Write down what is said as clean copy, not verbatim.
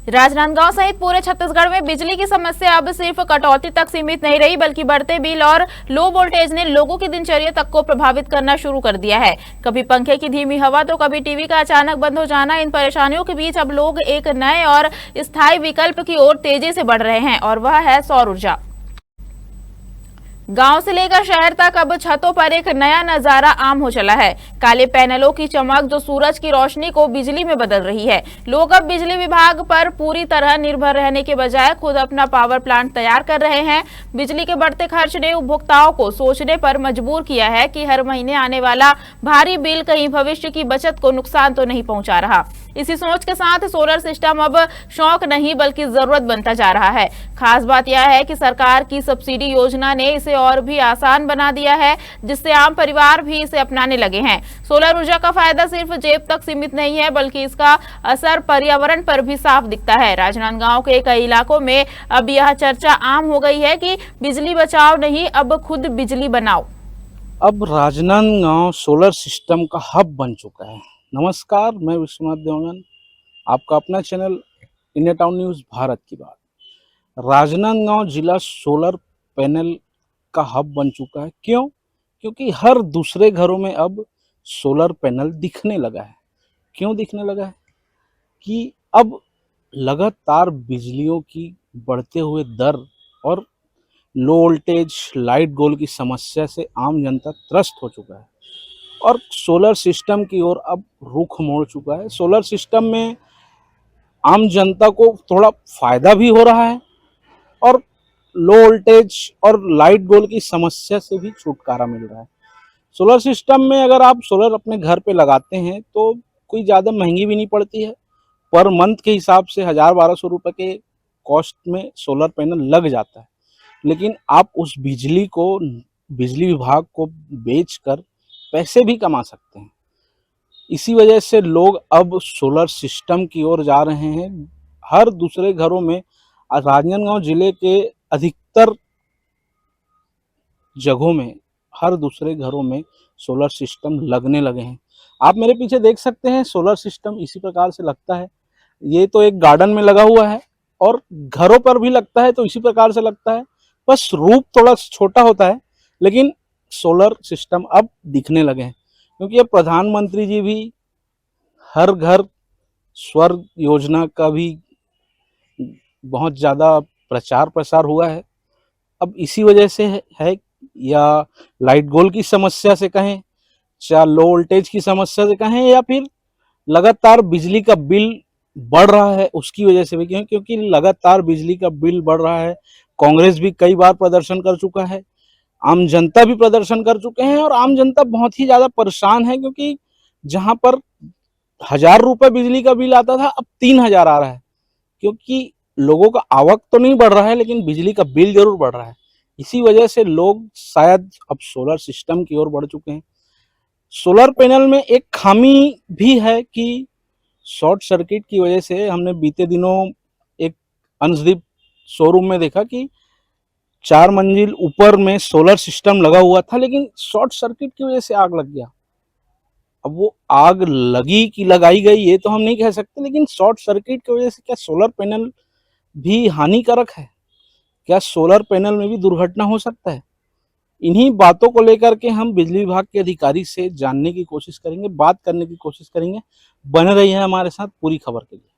राजनांदगांव सहित पूरे छत्तीसगढ़ में बिजली की समस्या अब सिर्फ कटौती तक सीमित नहीं रही, बल्कि बढ़ते बिल और लो वोल्टेज ने लोगों की दिनचर्या तक को प्रभावित करना शुरू कर दिया है। कभी पंखे की धीमी हवा तो कभी टीवी का अचानक बंद हो जाना। इन परेशानियों के बीच अब लोग एक नए और स्थायी विकल्प की ओर तेजी से बढ़ रहे हैं और वह है सौर ऊर्जा। गांव से लेकर शहर तक अब छतों पर एक नया नजारा आम हो चला है। काले पैनलों की चमक जो सूरज की रोशनी को बिजली में बदल रही है। लोग अब बिजली विभाग पर पूरी तरह निर्भर रहने के बजाय खुद अपना पावर प्लांट तैयार कर रहे हैं। बिजली के बढ़ते खर्च ने उपभोक्ताओं को सोचने पर मजबूर किया है कि हर महीने आने वाला भारी बिल कहीं भविष्य की बचत को नुकसान तो नहीं पहुंचा रहा। इसी सोच के साथ सोलर सिस्टम अब शौक नहीं बल्कि जरूरत बनता जा रहा है। खास बात यह है कि सरकार की सब्सिडी योजना ने इसे और भी आसान बना दिया है, जिससे आम परिवार भी इसे अपनाने लगे हैं। सोलर ऊर्जा का फायदा सिर्फ जेब तक सीमित नहीं है, बल्कि इसका असर पर्यावरण पर भी साफ दिखता है। राजनांदगांव के कई इलाकों में अब यह चर्चा आम हो गई है कि बिजली बचाओ नहीं, अब खुद बिजली बनाओ। अब राजनांदगांव सोलर सिस्टम का हब बन चुका है। नमस्कार, मैं विश्वनाथ देवगन, आपका अपना channel India town news Bharat की बात। राजनांदगांव जिला सोलर पैनल का हब बन चुका है। क्यों? क्योंकि हर दूसरे घरों में अब सोलर पैनल दिखने लगा है। क्यों दिखने लगा है? कि अब लगातार बिजलियों की बढ़ते हुए दर और लो वोल्टेज लाइट गोल की समस्या से आम जनता त्रस्त हो चुका है और सोलर सिस्टम की ओर अब रुख मोड़ चुका है। सोलर सिस्टम में आम जनता को थोड़ा फायदा भी हो रहा है और लो वोल्टेज और लाइट गोल की समस्या से भी छुटकारा मिल रहा है। सोलर सिस्टम में अगर आप सोलर अपने घर पे लगाते हैं तो कोई ज़्यादा महंगी भी नहीं पड़ती है। पर मंथ के हिसाब से 1000-1200 रुपये के कॉस्ट में सोलर पैनल लग जाता है। लेकिन आप उस बिजली को बिजली विभाग को बेचकर पैसे भी कमा सकते हैं। इसी वजह से लोग अब सोलर सिस्टम की ओर जा रहे हैं। हर दूसरे घरों में राजनांदगांव जिले के अधिकतर जगहों में हर दूसरे घरों में सोलर सिस्टम लगने लगे हैं। आप मेरे पीछे देख सकते हैं, सोलर सिस्टम इसी प्रकार से लगता है। ये तो एक गार्डन में लगा हुआ है और घरों पर भी लगता है तो इसी प्रकार से लगता है। बस रूप थोड़ा छोटा होता है, लेकिन सोलर सिस्टम अब दिखने लगे हैं क्योंकि अब प्रधानमंत्री जी भी हर घर स्वर्ग योजना का भी बहुत ज़्यादा प्रचार प्रसार हुआ है। अब इसी वजह से है या लाइट गोल की समस्या से कहें, चाहे लो वोल्टेज की समस्या से कहें, या फिर लगातार बिजली का बिल बढ़ रहा है उसकी वजह से भी कहें, क्योंकि लगातार बिजली का बिल बढ़ रहा है। कांग्रेस भी कई बार प्रदर्शन कर चुका है, आम जनता भी प्रदर्शन कर चुके हैं और आम जनता बहुत ही ज़्यादा परेशान है क्योंकि जहां पर 1000 रुपये बिजली का बिल आता था अब 3000 आ रहा है। क्योंकि लोगों का आवक तो नहीं बढ़ रहा है, लेकिन बिजली का बिल जरूर बढ़ रहा है। इसी वजह से लोग शायद अब सोलर सिस्टम की ओर बढ़ चुके हैं। सोलर पैनल में एक खामी भी है कि शॉर्ट सर्किट की वजह से हमने बीते दिनों एक अंशदीप शोरूम में देखा कि 4 मंजिल ऊपर में सोलर सिस्टम लगा हुआ था, लेकिन शॉर्ट सर्किट की वजह से आग लग गया। अब वो आग लगी कि लगाई गई ये तो हम नहीं कह सकते, लेकिन शॉर्ट सर्किट की वजह से क्या सोलर पैनल भी हानिकारक है? क्या सोलर पैनल में भी दुर्घटना हो सकता है? इन्हीं बातों को लेकर के हम बिजली विभाग के अधिकारी से जानने की कोशिश करेंगे, बात करने की कोशिश करेंगे। बने रहिए हमारे साथ पूरी खबर के लिए।